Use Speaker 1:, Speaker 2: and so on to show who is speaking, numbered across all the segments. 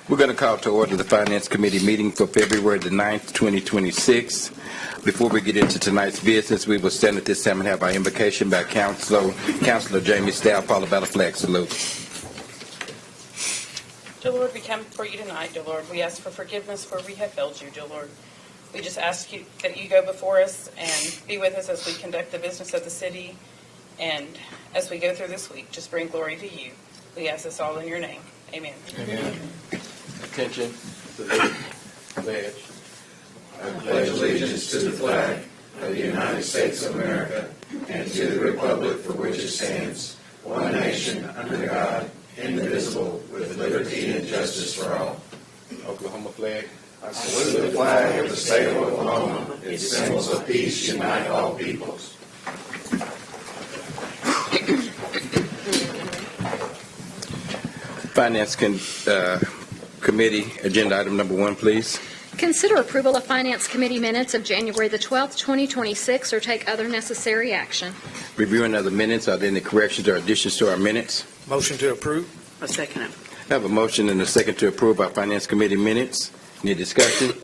Speaker 1: We're going to call to order the Finance Committee meeting for February the 9th, 2026. Before we get into tonight's business, we will stand at this time and have our invocation by Councilor Jamie Stout, followed by the flag salute.
Speaker 2: Dear Lord, we come before you tonight, dear Lord. We ask for forgiveness where we have failed you, dear Lord. We just ask you that you go before us and be with us as we conduct the business of the city. And as we go through this week, just bring glory to you. We ask this all in your name. Amen.
Speaker 1: Amen. Attention to the pledge.
Speaker 3: I pledge allegiance to the flag of the United States of America and to the republic for which it stands, one nation, under God, indivisible, with liberty and justice for all.
Speaker 1: Oklahoma flag.
Speaker 3: I salute the flag of the state of Oklahoma. Its symbols of peace unite all peoples.
Speaker 1: Finance Committee, agenda item number 1, please.
Speaker 4: Consider approval of Finance Committee minutes of January the 12th, 2026, or take other necessary action.
Speaker 1: Reviewing of the minutes, are there any corrections or additions to our minutes?
Speaker 5: Motion to approve.
Speaker 2: A second.
Speaker 1: I have a motion and a second to approve our Finance Committee minutes. Any discussion?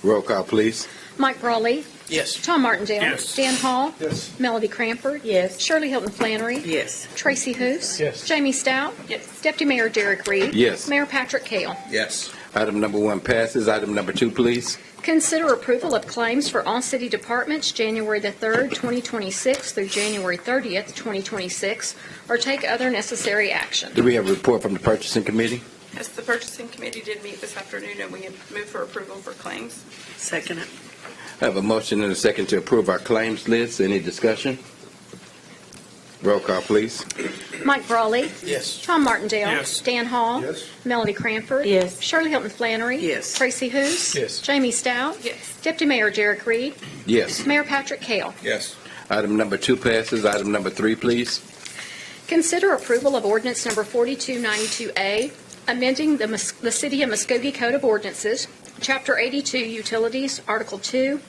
Speaker 1: Roll call, please.
Speaker 4: Mike Brawley.
Speaker 5: Yes.
Speaker 4: Tom Martindale.
Speaker 5: Yes.
Speaker 4: Dan Hall.
Speaker 5: Yes.
Speaker 4: Melody Cranford.
Speaker 2: Yes.
Speaker 4: Shirley Hilton Flannery.
Speaker 2: Yes.
Speaker 4: Tracy Hoos.
Speaker 5: Yes.
Speaker 4: Jamie Stout.
Speaker 2: Yes.
Speaker 4: Deputy Mayor Derek Reed.
Speaker 1: Yes.
Speaker 4: Mayor Patrick Cale.
Speaker 5: Yes.
Speaker 1: Item number 1 passes. Item number 2, please.
Speaker 4: Consider approval of claims for all city departments January the 3rd, 2026 through January 30th, 2026, or take other necessary action.
Speaker 1: Do we have a report from the Purchasing Committee?
Speaker 2: Yes, the purchasing committee did meet this afternoon, and we have moved for approval for claims. Second.
Speaker 1: I have a motion and a second to approve our claims list. Any discussion? Roll call, please.
Speaker 4: Mike Brawley.
Speaker 5: Yes.
Speaker 4: Tom Martindale.
Speaker 5: Yes.
Speaker 4: Dan Hall.
Speaker 5: Yes.
Speaker 4: Melody Cranford.
Speaker 2: Yes.
Speaker 4: Shirley Hilton Flannery.
Speaker 2: Yes.
Speaker 4: Tracy Hoos.
Speaker 5: Yes.
Speaker 4: Jamie Stout.
Speaker 2: Yes.
Speaker 4: Deputy Mayor Derek Reed.
Speaker 1: Yes.
Speaker 4: Mayor Patrick Cale.
Speaker 5: Yes.
Speaker 1: Item number 2 passes. Item number 3, please.
Speaker 4: Consider approval of ordinance number 4292A, amending the City of Muskogee Code of Ordinances, Chapter 82, Utilities, Article 2,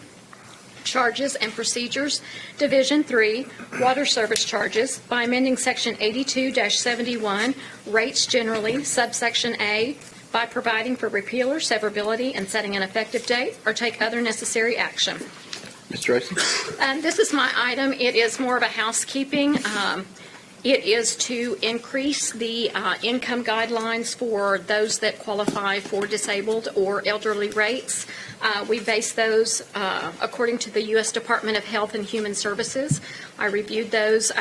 Speaker 4: Charges and Procedures, Division 3, Water Service Charges, by amending Section 82-71, Rates Generally, subsection A, by providing for repeal or severability and setting an effective date, or take other necessary action.
Speaker 1: Ms. Tracy?
Speaker 4: This is my item. It is more of a housekeeping. It is to increase the income guidelines for those that qualify for disabled or elderly rates. We base those according to the U.S. Department of Health and Human Services. I reviewed those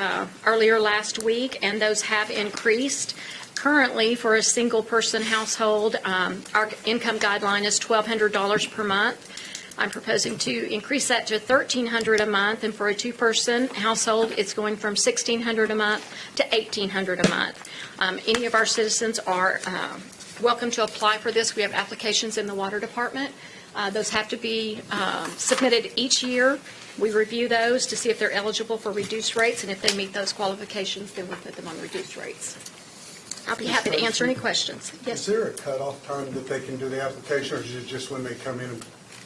Speaker 4: earlier last week, and those have increased. Currently, for a single-person household, our income guideline is $1,200 per month. I'm proposing to increase that to $1,300 a month, and for a two-person household, it's going from $1,600 a month to $1,800 a month. Any of our citizens are welcome to apply for this. We have applications in the Water Department. Those have to be submitted each year. We review those to see if they're eligible for reduced rates, and if they meet those qualifications, then we put them on reduced rates. I'll be happy to answer any questions. Yes.
Speaker 6: Is there a cutoff time that they can do the application, or is it just when they come in?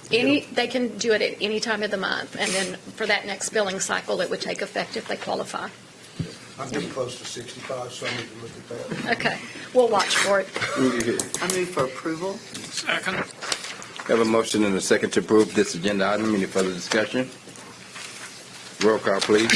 Speaker 4: They can do it at any time of the month, and then for that next billing cycle, it would take effect if they qualify.
Speaker 6: I'm getting close to 65, so I need to look at that.
Speaker 4: Okay, we'll watch for it.
Speaker 2: I move for approval.
Speaker 5: Second.
Speaker 1: Have a motion and a second to approve this agenda item. Any further discussion? Roll call, please.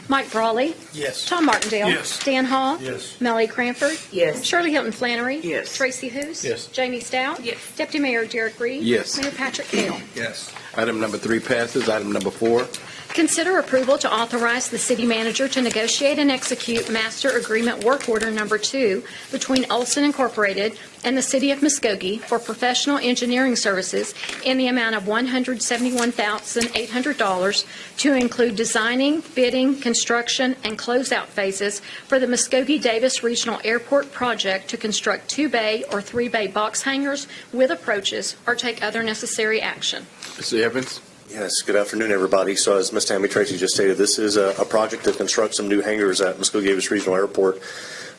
Speaker 4: Mike Brawley.
Speaker 5: Yes.
Speaker 4: Tom Martindale.
Speaker 5: Yes.
Speaker 4: Dan Hall.
Speaker 6: Yes.
Speaker 4: Melody Cranford.
Speaker 2: Yes.
Speaker 4: Shirley Hilton Flannery.
Speaker 2: Yes.
Speaker 4: Tracy Hoos.
Speaker 5: Yes.
Speaker 4: Jamie Stout.
Speaker 2: Yes.
Speaker 4: Deputy Mayor Derek Reed.
Speaker 1: Yes.
Speaker 4: Mayor Patrick Cale.
Speaker 5: Yes.
Speaker 1: Item number 3 passes. Item number 4.
Speaker 4: Consider approval to authorize the city manager to negotiate and execute master agreement work order number 2 between Olson Incorporated and the City of Muskogee for professional engineering services in the amount of $171,800 to include designing, bidding, construction, and closeout phases for the Muskogee-Davis Regional Airport project to construct 2-bay or 3-bay box hangars with approaches or take other necessary action.
Speaker 1: Mr. Evans?
Speaker 7: Yes, good afternoon, everybody. So as Ms. Tammy Tracy just stated, this is a project to construct some new hangars at Muskogee-Davis Regional Airport.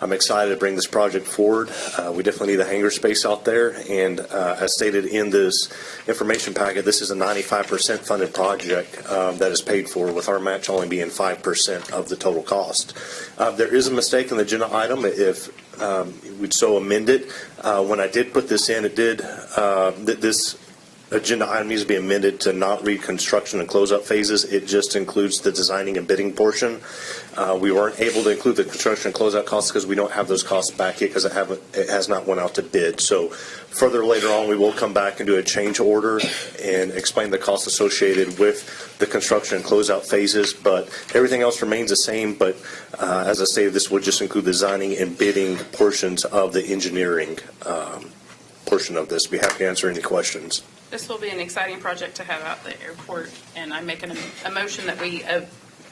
Speaker 7: I'm excited to bring this project forward. We definitely need the hangar space out there, and as stated in this information packet, this is a 95% funded project that is paid for, with our match only being 5% of the total cost. There is a mistake in the agenda item. If we'd so amend it. When I did put this in, it did, this agenda item needs to be amended to not read construction and closeout phases. It just includes the designing and bidding portion. We weren't able to include the construction and closeout costs because we don't have those costs back yet because it has not went out to bid. So further later on, we will come back and do a change order and explain the costs associated with the construction and closeout phases. But everything else remains the same. But as I stated, this would just include the designing and bidding portions of the engineering portion of this. Be happy to answer any questions.
Speaker 2: This will be an exciting project to have out at the airport, and I'm making a motion that we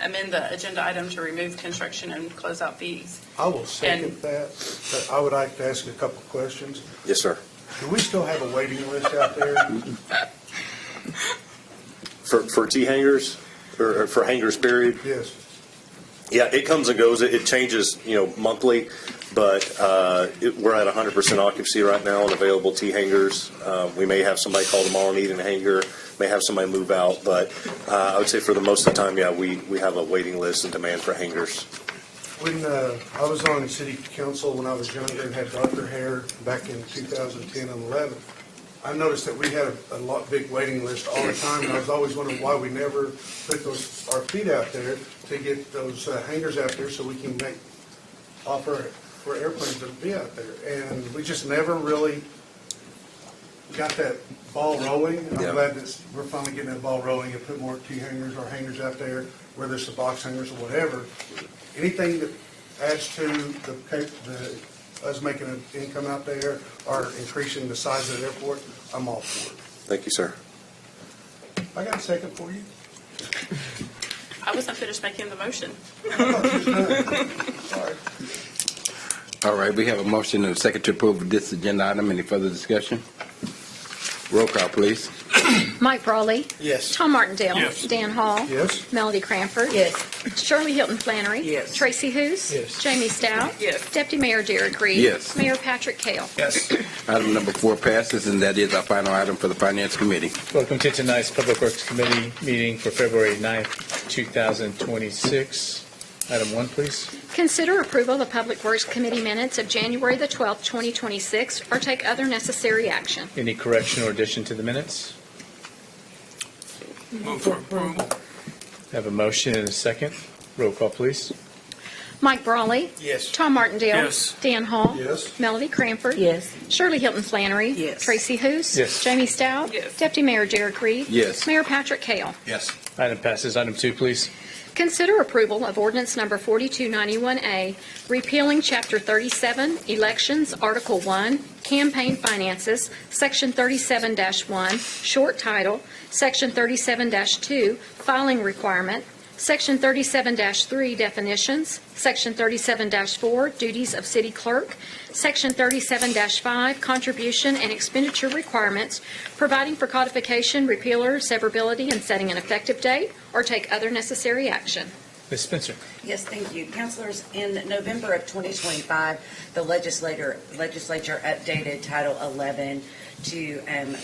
Speaker 2: amend the agenda item to remove construction and closeout fees.
Speaker 6: I will second
Speaker 2: And-
Speaker 6: that, but I would like to ask a couple of questions.
Speaker 7: Yes, sir.
Speaker 6: Do we still have a waiting list out there?
Speaker 7: For T hangars or for hangars period?
Speaker 6: Yes.
Speaker 7: Yeah, it comes and goes. It changes, monthly, but we're at 100% occupancy right now on available T hangars. We may have somebody call tomorrow needing a hangar, may have somebody move out, but I would say for the most of the time, yeah, we have a waiting list and demand for hangars.
Speaker 6: When I was on city council when I was younger and had darker hair back in 2010 and 11, I noticed that we had a big waiting list all the time, and I was always wondering why we never put our feet out there to get those hangars out there so we can offer for airplanes to be out there. And we just never really got that ball rolling. I'm
Speaker 7: Yeah.
Speaker 6: glad that we're finally getting that ball rolling and put more T hangars or hangars out there, whether it's the box hangars or whatever. Anything that adds to us making an income out there or increasing the size of the airport, I'm all for it.
Speaker 7: Thank you, sir.
Speaker 6: I got a second for you.
Speaker 2: I wasn't finished making the motion.
Speaker 6: Sorry.
Speaker 1: All right, we have a motion and a second to approve this agenda item. Any further discussion? Roll call, please.
Speaker 4: Mike Brawley.
Speaker 6: Yes.
Speaker 4: Tom Martindale.
Speaker 6: Yes.
Speaker 4: Dan Hall.
Speaker 6: Yes.
Speaker 4: Melody Cranford.
Speaker 5: Yes.
Speaker 4: Shirley Hilton Flannery.
Speaker 5: Yes.
Speaker 4: Tracy Hous.
Speaker 6: Yes.
Speaker 4: Jamie Stout.
Speaker 2: Yes.
Speaker 4: Deputy Mayor Derek Reed.
Speaker 1: Yes.
Speaker 4: Mayor Patrick Kell.
Speaker 6: Yes.
Speaker 1: Item number 4 passes, and that is our final item for the Finance Committee.
Speaker 8: Welcome to tonight's Public Works Committee meeting for February 9th, 2026. Item 1, please.
Speaker 4: Consider approval of Public Works Committee minutes of January the 12th, 2026, or take other necessary action.
Speaker 8: Any correction or addition to the minutes? Have a motion and a second. Roll call, please.
Speaker 4: Mike Brawley.
Speaker 6: Yes.
Speaker 4: Tom Martindale.
Speaker 6: Yes.
Speaker 4: Dan Hall.
Speaker 6: Yes.
Speaker 4: Melody Cranford.
Speaker 5: Yes.
Speaker 4: Shirley Hilton Flannery.
Speaker 5: Yes.
Speaker 4: Tracy Hous.
Speaker 8: Yes.
Speaker 4: Jamie Stout.
Speaker 2: Yes.
Speaker 4: Deputy Mayor Derek Reed.
Speaker 1: Yes.
Speaker 4: Mayor Patrick Kell.
Speaker 6: Yes.
Speaker 8: Item passes. Item 2, please.
Speaker 4: Consider approval of ordinance number 4291A, repealing Chapter 37, Elections, Article 1, Campaign Finances, Section 37-1, Short Title, Section 37-2, Filing Requirement, Section 37-3, Definitions, Section 37-4, Duties of City Clerk, Section 37-5, Contribution and Expenditure Requirements, providing for codification, repealer, severability, and setting an effective date, or take other necessary action.
Speaker 8: Ms. Spencer.
Speaker 5: Yes, thank you. Councilors, in November of 2025, the legislature updated Title 11 to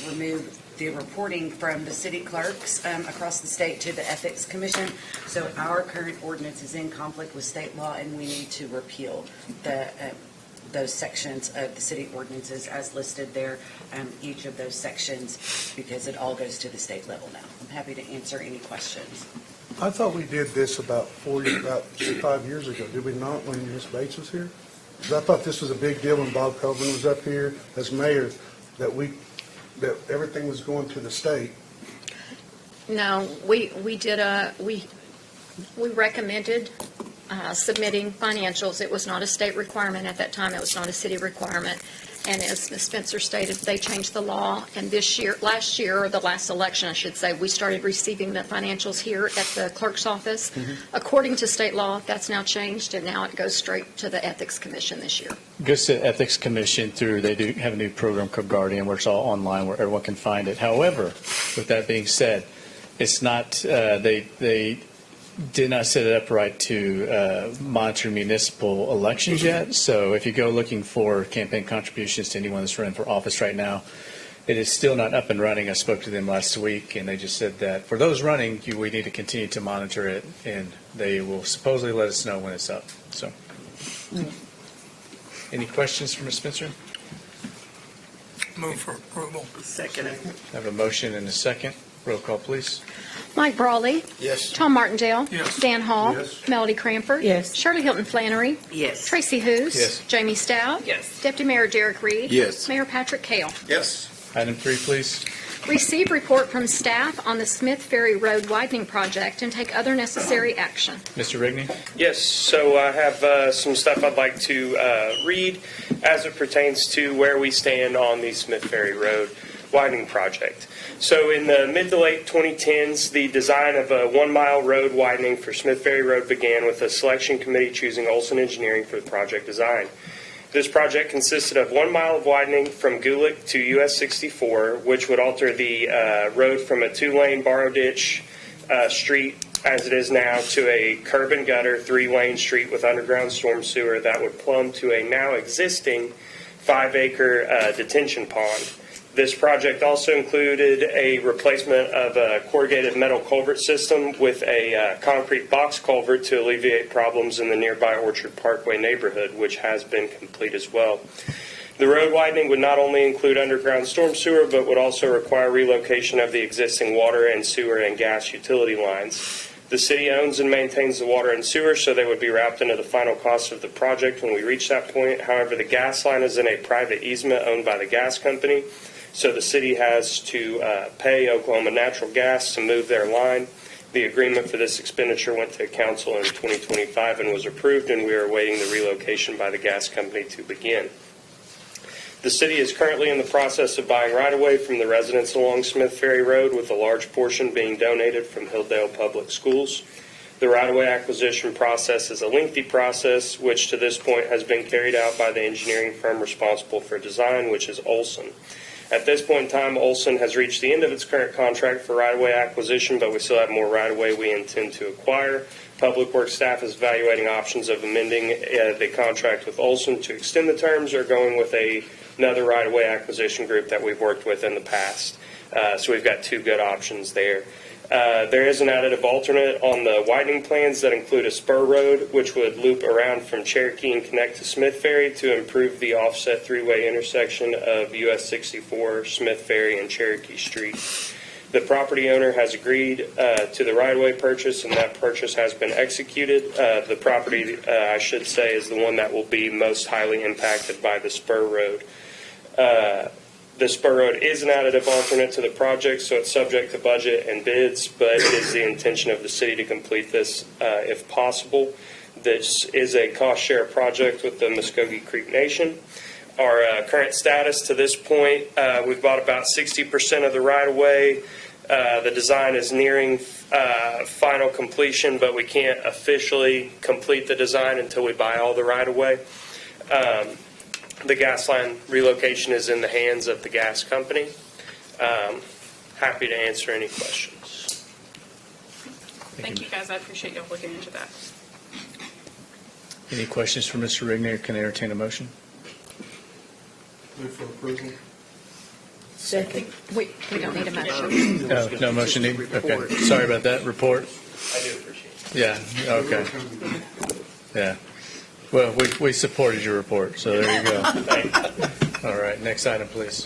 Speaker 5: remove the reporting from the city clerks across the state to the Ethics Commission. So our current ordinance is in conflict with state law, and we need to repeal those sections of the city ordinances as listed there, each of those sections, because it all goes to the state level now. I'm happy to answer any questions.
Speaker 6: I thought we did this about 5 years ago, did we not, when Ms. Bates was here? 'Cause I thought this was a big deal when Bob Coburn was up here as mayor, that everything was going to the state.
Speaker 4: No, we recommended submitting financials. It was not a state requirement at that time. It was not a city requirement. And as Ms. Spencer stated, they changed the law. And last year, or the last election, I should say, we started receiving the financials here at the clerk's office. According to state law, that's now changed, and now it goes straight to the Ethics Commission this year.
Speaker 8: Goes to Ethics Commission they do have a new program called Guardian, where it's all online, where everyone can find it. However, with that being said, it's not, they did not set it up right to monitor municipal elections yet. So if you go looking for campaign contributions to anyone that's running for office right now, it is still not up and running. I spoke to them last week, and they just said that for those running, we need to continue to monitor it, and they will supposedly let us know when it's up. So Any questions for Ms. Spencer?
Speaker 9: Move for approval.
Speaker 10: Second.
Speaker 8: I have a motion and a second. Roll call, please.
Speaker 4: Mike Brawley.
Speaker 6: Yes.
Speaker 4: Tom Martindale.
Speaker 9: Yes.
Speaker 4: Dan Hall.
Speaker 6: Yes.
Speaker 4: Melody Cranford.
Speaker 10: Yes.
Speaker 4: Shirley Hilton Flannery.
Speaker 10: Yes.
Speaker 4: Tracy Hous.
Speaker 8: Yes.
Speaker 4: Jamie Stout.
Speaker 2: Yes.
Speaker 4: Deputy Mayor Derek Reed.
Speaker 1: Yes.
Speaker 4: Mayor Patrick Kale.
Speaker 3: Yes.
Speaker 8: Item 3, please.
Speaker 4: Receive report from staff on the Smith Ferry Road widening project and take other necessary action.
Speaker 8: Mr. Rigney?
Speaker 11: Yes, so I have some stuff I'd like to read as it pertains to where we stand on the Smith Ferry Road widening project. So in the mid to late 2010s, the design of a 1-mile road widening for Smith Ferry Road began with a selection committee choosing Olson Engineering for the project design. This project consisted of 1 mile of widening from Gulick to US 64, which would alter the road from a 2-lane borrow ditch street as it is now to a curb and gutter 3-lane street with underground storm sewer that would plumb to a now existing 5-acre detention pond. This project also included a replacement of a corrugated metal culvert system with a concrete box culvert to alleviate problems in the nearby Orchard Parkway neighborhood, which has been complete as well. The road widening would not only include underground storm sewer, but would also require relocation of the existing water and sewer and gas utility lines. The city owns and maintains the water and sewer, so they would be wrapped into the final cost of the project when we reach that point. However, the gas line is in a private easement owned by the gas company. So the city has to pay Oklahoma Natural Gas to move their line. The agreement for this expenditure went to council in 2025 and was approved, and we are awaiting the relocation by the gas company to begin. The city is currently in the process of buying right-of-way from the residents along Smith Ferry Road, with a large portion being donated from Hilldale Public Schools. The right-of-way acquisition process is a lengthy process, which to this point has been carried out by the engineering firm responsible for design, which is Olson. At this point in time, Olson has reached the end of its current contract for right-of-way acquisition, but we still have more right-of-way we intend to acquire. Public Works staff is evaluating options of amending the contract with Olson to extend the terms or going with another right-of-way acquisition group that we've worked with in the past. So we've got 2 good options there. There is an additive alternate on the widening plans that include a spur road, which would loop around from Cherokee and connect to Smith Ferry to improve the offset 3-way intersection of US 64, Smith Ferry, and Cherokee Street. The property owner has agreed to the right-of-way purchase, and that purchase has been executed. The property, I should say, is the one that will be most highly impacted by the spur road. The spur road is an additive alternate to the project, so it's subject to budget and bids, but it is the intention of the city to complete this if possible. This is a cost-share project with the Muskogee Creek Nation. Our current status to this point, we've bought about 60% of the right-of-way. The design is nearing final completion, but we can't officially complete the design until we buy all the right-of-way. The gas line relocation is in the hands of the gas company. Happy to answer any questions.
Speaker 2: Thank you, guys. I appreciate y'all looking into that.
Speaker 8: Any questions for Mr. Rigney? Can I entertain a motion?
Speaker 6: Move for approval.
Speaker 10: Second.
Speaker 4: We don't need a motion.
Speaker 8: No motion needed? Okay. Sorry about that. Report?
Speaker 11: I do appreciate it.
Speaker 8: Yeah, okay. Yeah. Well, we supported your report, so there you go. All right, next item, please.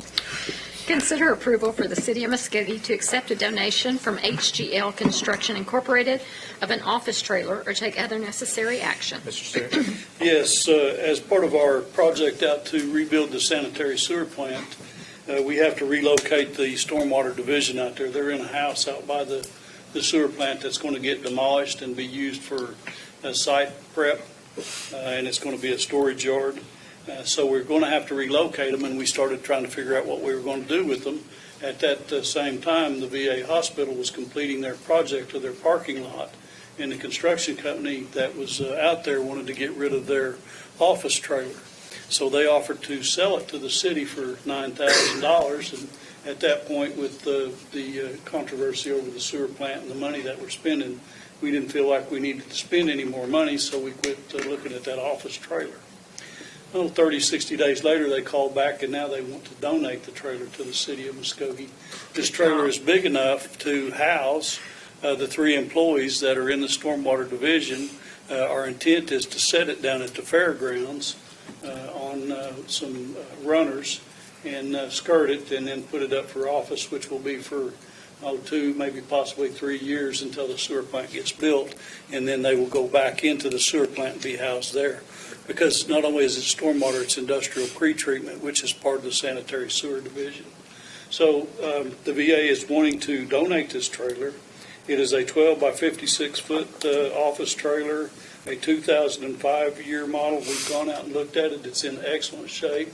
Speaker 4: Consider approval for the City of Muskogee to accept a donation from HGL Construction Incorporated of an office trailer or take other necessary action.
Speaker 8: Mr. Stewart?
Speaker 12: Yes, as part of our project out to rebuild the sanitary sewer plant, we have to relocate the stormwater division out there. They're in a house out by the sewer plant that's going to get demolished and be used for site prep, and it's going to be a storage yard. So we're going to have to relocate them, and we started trying to figure out what we were going to do with them. At that same time, the VA hospital was completing their project of their parking lot, and the construction company that was out there wanted to get rid of their office trailer. So they offered to sell it to the city for $9,000, and at that point, with the controversy over the sewer plant and the money that we're spending, we didn't feel like we needed to spend any more money, so we quit looking at that office trailer. Well, 30, 60 days later, they called back, and now they want to donate the trailer to the city of Muskogee. This trailer is big enough to house the 3 employees that are in the stormwater division. Our intent is to set it down at the fairgrounds on on some runners and skirt it, and then put it up for office, which will be for 2, maybe possibly 3 years until the sewer plant gets built, and then they will go back into the sewer plant and be housed there. Because not only is it stormwater, it's industrial pretreatment, which is part of the sanitary sewer division. So the VA is wanting to donate this trailer. It is a 12 by 56 foot office trailer, a 2005 year model. We've gone out and looked at it. It's in excellent shape.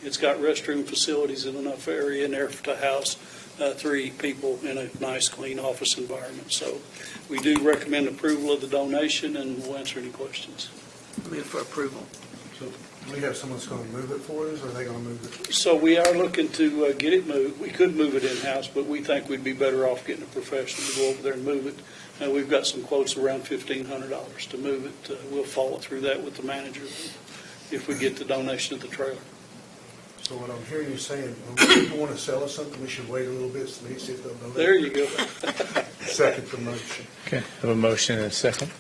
Speaker 12: It's got restroom facilities and enough area in there to house 3 people in a nice, clean office environment. So we do recommend approval of the donation, and we'll answer any questions.
Speaker 10: Move for approval.
Speaker 6: So we have someone that's going to move it for us, or are they going to move it?
Speaker 12: So we are looking to get it moved. We could move it in-house, but we think we'd be better off getting a professional to go over there and move it. We've got some quotes around $1,500 to move it. We'll follow through that with the manager if we get the donation of the trailer.
Speaker 6: So what I'm hearing you saying, when people want to sell us something, we should wait a little bit so they see if they'll donate.
Speaker 12: There you go.
Speaker 6: Second the motion.
Speaker 8: Okay, I have a motion and a second.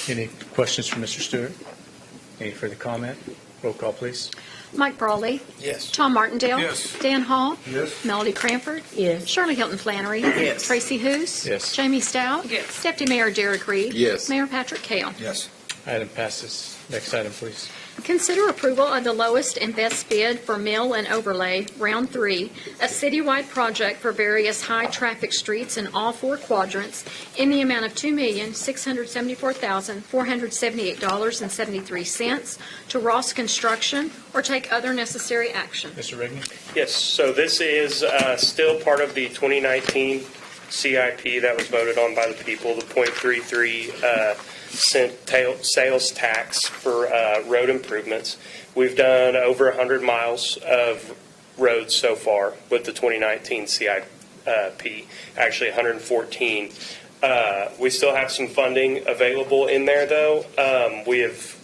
Speaker 8: Any questions for Mr. Stewart? Any further comment? Roll call, please.
Speaker 4: Mike Brawley.
Speaker 3: Yes.
Speaker 4: Tom Martindale.
Speaker 3: Yes.
Speaker 4: Dan Hall.
Speaker 6: Yes.
Speaker 4: Melody Cranford.
Speaker 10: Yes.
Speaker 4: Shirley Hilton Flannery.
Speaker 10: Yes.
Speaker 4: Tracy Hous.
Speaker 8: Yes.
Speaker 4: Jamie Stout.
Speaker 2: Yes.
Speaker 4: Deputy Mayor Derek Reed.
Speaker 1: Yes.
Speaker 4: Mayor Patrick Kale.
Speaker 3: Yes.
Speaker 8: Item passes. Next item, please.
Speaker 4: Consider approval of the lowest and best bid for mill and overlay, Round 3, a citywide project for various high-traffic streets in all 4 quadrants in the amount of $2,674,478.73 to Ross Construction, or take other necessary action.
Speaker 8: Mr. Rigney?
Speaker 11: Yes, so this is still part of the 2019 CIP that was voted on by the people, the .33 cent sales tax for road improvements. We've done over 100 miles of roads so far with the 2019 CIP, actually 114. We still have some funding available in there, though. We have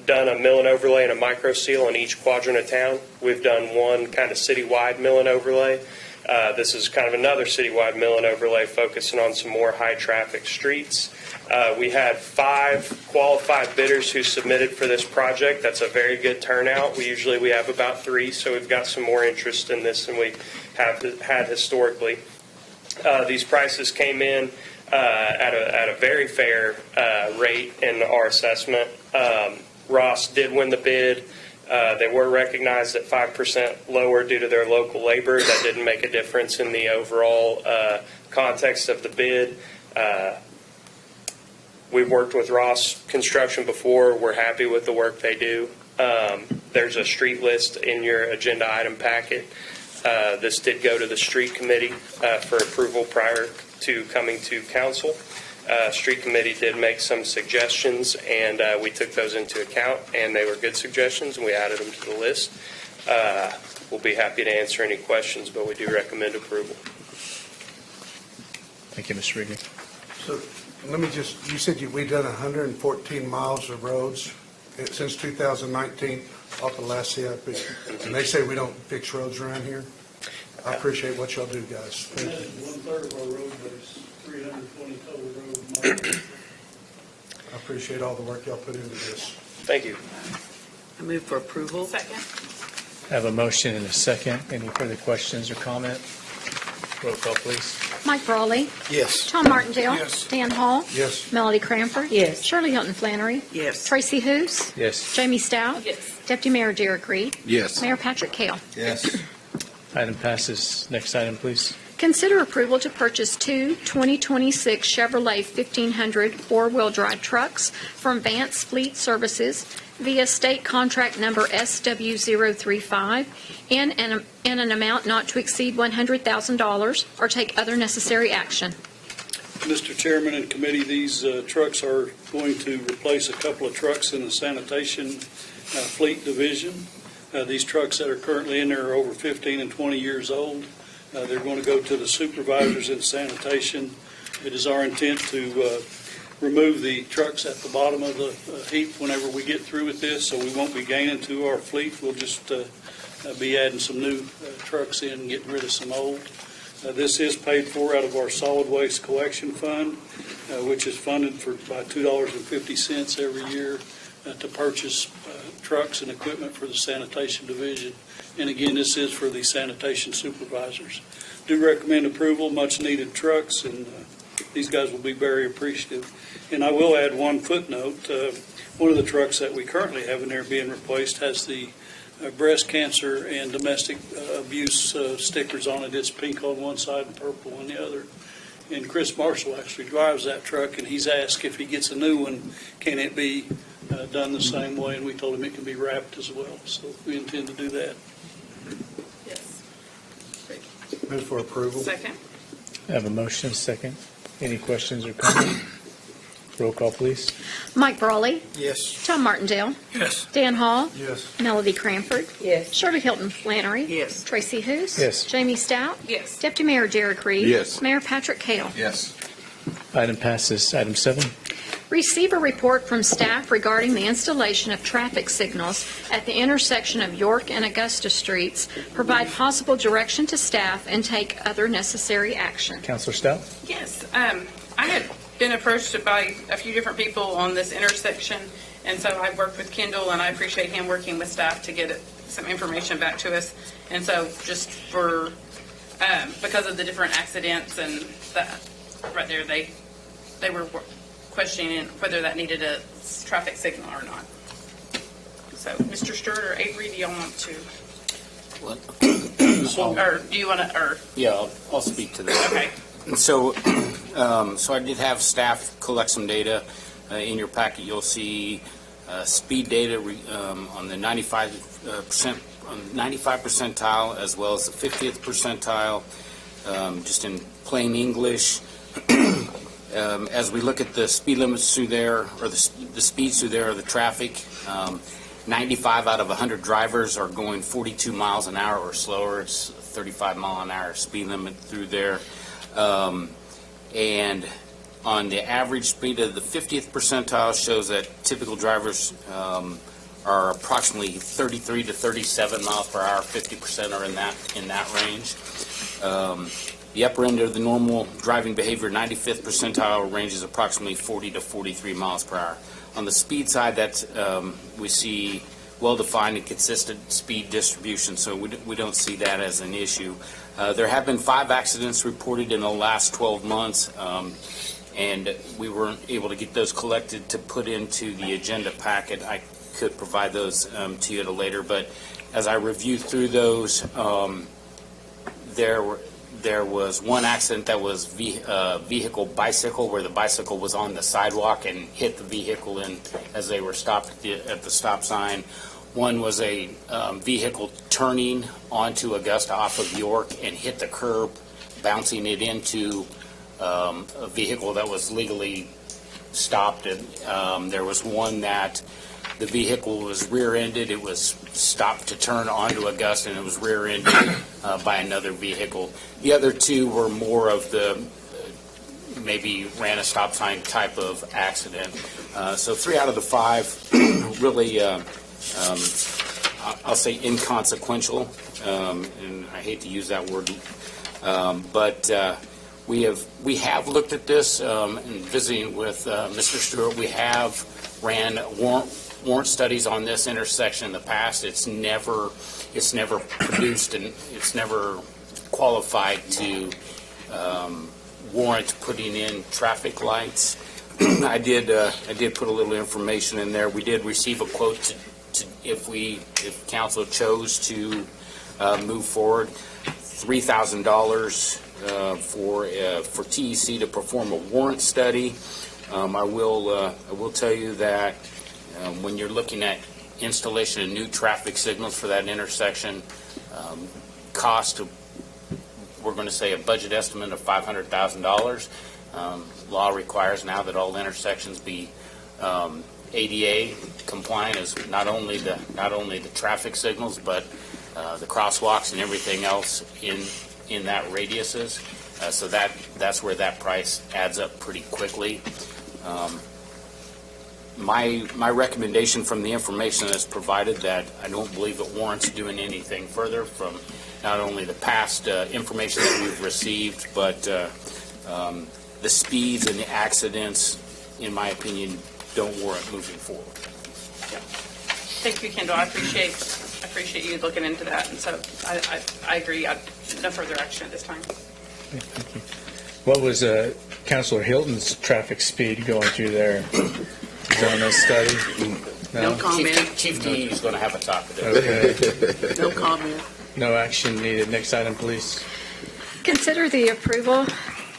Speaker 11: done a mill and overlay and a micro seal in each quadrant of town. We've done one kind of citywide mill and overlay. This is kind of another citywide mill and overlay focusing on some more high-traffic streets. We had 5 qualified bidders who submitted for this project. That's a very good turnout. We have about 3, so we've got some more interest in this than we have had historically. These prices came in at a very fair rate in our assessment. Ross did win the bid. They were recognized at 5% lower due to their local labor. That didn't make a difference in the overall context of the bid. We've worked with Ross Construction before. We're happy with the work they do. There's a street list in your agenda item packet. This did go to the street committee for approval prior to coming to council. Street committee did make some suggestions, and we took those into account, and they were good suggestions, and we added them to the list. We'll be happy to answer any questions, but we do recommend approval.
Speaker 8: Thank you, Mr. Rigney.
Speaker 6: So let me just, you said we've done 114 miles of roads since 2019 off the last CIP. And they say we don't fix roads around here. I appreciate what y'all do, guys. Thank you.
Speaker 12: 1/3 of our road base, 320 total road miles.
Speaker 6: I appreciate all the work y'all put into this.
Speaker 11: Thank you.
Speaker 10: I move for approval.
Speaker 2: Second.
Speaker 8: I have a motion and a second. Any further questions or comment? Roll call, please.
Speaker 4: Mike Brawley.
Speaker 3: Yes.
Speaker 4: Tom Martindale.
Speaker 3: Yes.
Speaker 4: Dan Hall.
Speaker 6: Yes.
Speaker 4: Melody Cranford.
Speaker 10: Yes.
Speaker 4: Shirley Hilton Flannery.
Speaker 10: Yes.
Speaker 4: Tracy Hous.
Speaker 8: Yes.
Speaker 4: Jamie Stout.
Speaker 2: Yes.
Speaker 4: Deputy Mayor Derek Reed.
Speaker 1: Yes.
Speaker 4: Mayor Patrick Kale.
Speaker 3: Yes.
Speaker 8: Item passes. Next item, please.
Speaker 4: Consider approval to purchase 2 2026 Chevrolet 1500 four-wheel drive trucks from Vance Fleet Services via state contract number SW035 in an amount not to exceed $100,000 or take other necessary action.
Speaker 12: Mr. Chairman and committee, these trucks are going to replace a couple of trucks in the sanitation fleet division. These trucks that are currently in there are over 15 and 20 years old. They're going to go to the supervisors in sanitation. It is our intent to remove the trucks at the bottom of the heap whenever we get through with this, so we won't be gaining to our fleet. We'll just be adding some new trucks in and getting rid of some old. This is paid for out of our solid waste collection fund, which is funded by $2.50 every year to purchase trucks and equipment for the sanitation division. And again, this is for the sanitation supervisors. Do recommend approval, much-needed trucks, and these guys will be very appreciative. And I will add one footnote. One of the trucks that we currently have in there being replaced has the breast cancer and domestic abuse stickers on it. It's pink on one side and purple on the other. And Chris Marshall actually drives that truck, and he's asked if he gets a new one, can it be done the same way? And we told him it can be wrapped as well. So we intend to do that.
Speaker 2: Yes.
Speaker 6: Move for approval.
Speaker 2: Second?
Speaker 8: I have a motion, second. Any questions or comments? Roll call, please.
Speaker 4: Mike Brawley,
Speaker 6: Yes.
Speaker 4: Tom Martindale,
Speaker 6: Yes.
Speaker 4: Dan Hall,
Speaker 6: Yes.
Speaker 4: Melody Cranford,
Speaker 10: Yes.
Speaker 4: Shirley Hilton Flannery.
Speaker 10: Yes.
Speaker 4: Tracy Hous.
Speaker 8: Yes.
Speaker 4: Jamie Stout.
Speaker 2: Yes.
Speaker 4: Deputy Mayor Derek Reed.
Speaker 1: Yes.
Speaker 4: Mayor Patrick Kell.
Speaker 3: Yes.
Speaker 8: Item passes. Item 7.
Speaker 4: Receive a report from staff regarding the installation of traffic signals at the intersection of York and Augusta Streets, provide possible direction to staff, and take other necessary action.
Speaker 8: Counselor Stout?
Speaker 2: Yes, I had been approached by a few different people on this intersection, and so I've worked with Kendall, and I appreciate him working with staff to get some information back to us. And so just for, because of the different accidents and that, right there, they were questioning whether that needed a traffic signal or not. So, Mr. Stewart or Avery, do y'all want to, or do you want to, or,
Speaker 9: Yeah, I'll speak to that.
Speaker 2: okay.
Speaker 9: So, so I did have staff collect some data. In your packet, you'll see speed data on the 95 percentile as well as the 50th percentile, just in plain English. As we look at the speed limits through there, or the speeds through there, or the traffic, 95 out of 100 drivers are going 42 miles an hour or slower. It's 35 mile an hour speed limit through there. And on the average speed of the 50th percentile shows that typical drivers are approximately 33 to 37 miles per hour. 50% are in that range. The upper end of the normal driving behavior, 95th percentile, range is approximately 40 to 43 miles per hour. On the speed side, that's we see well-defined and consistent speed distribution, so we don't see that as an issue. There have been 5 accidents reported in the last 12 months, and we weren't able to get those collected to put into the agenda packet. I could provide those to you at a later, but as I reviewed through those, there was one accident that was vehicle bicycle, where the bicycle was on the sidewalk and hit the vehicle as they were stopped at the stop sign. One was a vehicle turning onto Augusta off of York and hit the curb, bouncing it into a vehicle that was legally stopped. And there was one that the vehicle was rear-ended. It was stopped to turn onto Augusta, and it was rear-ended by another vehicle. The other 2 were more of the maybe ran a stop sign type of accident. So 3 out of the 5 really, I'll say inconsequential, and I hate to use that word, but we have looked at this and visiting with Mr. Stewart. We have ran warrant studies on this intersection in the past. It's never produced, and it's never qualified to warrant putting in traffic lights. I did put a little information in there. We did receive a quote if council chose to move forward, $3,000 for TEC to perform a warrant study. I will tell you that when you're looking at installation of new traffic signals for that intersection, cost of, we're going to say, a budget estimate of $500,000. Law requires now that all intersections be ADA compliant, as not only the traffic signals, but the crosswalks and everything else in that radiuses. So that's where that price adds up pretty quickly. My recommendation from the information that's provided, that I don't believe it warrants doing anything further from not only the past information that we've received, but the speeds and the accidents, in my opinion, don't warrant moving forward.
Speaker 2: Thank you, Kendall. I appreciate you looking into that. And so I agree. No further action at this time.
Speaker 8: Thank you. What was Councilor Hilton's traffic speed going through there? Is there no study?
Speaker 10: No comment.
Speaker 9: Chief D is going to have a talk with it.
Speaker 8: Okay.
Speaker 10: No comment.
Speaker 8: No action needed. Next item, please.
Speaker 4: Consider the approval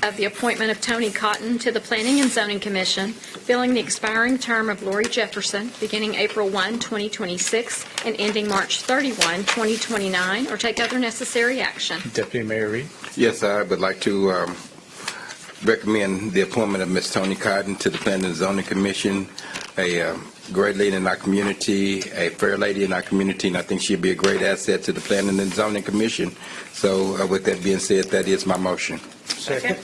Speaker 4: of the appointment of Tony Cotton to the Planning and Zoning Commission, filling the expiring term of Lori Jefferson, beginning April 1, 2026, and ending March 31, 2029, or take other necessary action.
Speaker 8: Deputy Mayor Reed.
Speaker 1: Yes, I would like to recommend the appointment of Ms. Tony Cotton to the Planning and Zoning Commission, a great lady in our community, a fair lady in our community, and I think she'd be a great asset to the Planning and Zoning Commission. So with that being said, that is my motion.
Speaker 6: Second.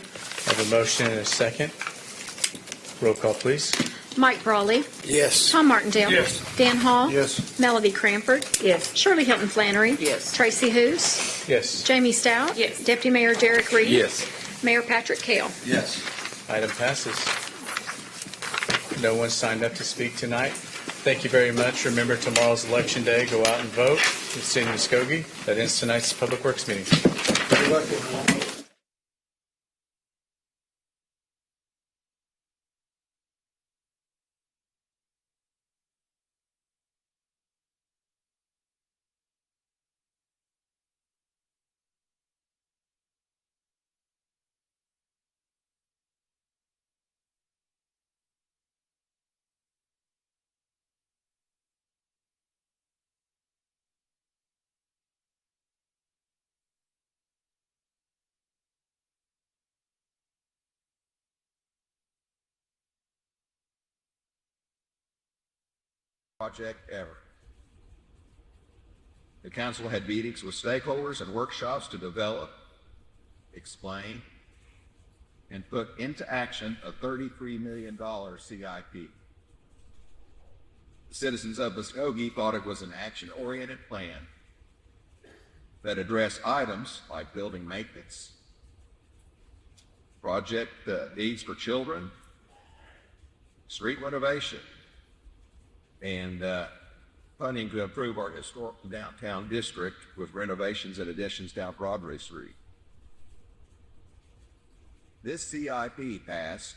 Speaker 8: I have a motion and a second. Roll call, please.
Speaker 4: Mike Brawley.
Speaker 6: Yes.
Speaker 4: Tom Martindale.
Speaker 6: Yes.
Speaker 4: Dan Hall.
Speaker 6: Yes.
Speaker 4: Melody Cranford.
Speaker 10: Yes.
Speaker 4: Shirley Hilton Flannery.
Speaker 10: Yes.
Speaker 4: Tracy Hous.
Speaker 8: Yes.
Speaker 4: Jamie Stout.
Speaker 2: Yes.
Speaker 4: Deputy Mayor Derek Reed.
Speaker 1: Yes.
Speaker 4: Mayor Patrick Kell.
Speaker 3: Yes.
Speaker 8: Item passes. No one signed up to speak tonight. Thank you very much. Remember, tomorrow's Election Day. Go out and vote. It's City of Muskogee. That ends tonight's Public Works meeting.
Speaker 6: Good luck, everyone.
Speaker 3: Project ever. The council had meetings with stakeholders and workshops to develop, explain, and put into action a $33 million CIP. The citizens of Muskogee thought it was an action-oriented plan that addressed items like building maintenance, project needs for children, street renovation, and funding to improve our historic downtown district with renovations and additions down Broadway Street. This CIP passed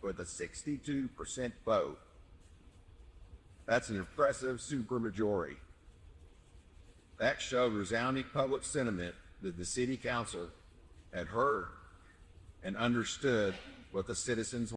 Speaker 3: with a 62% vote. That's an impressive supermajority. That showed resounding public sentiment that the city council had heard and understood what the citizens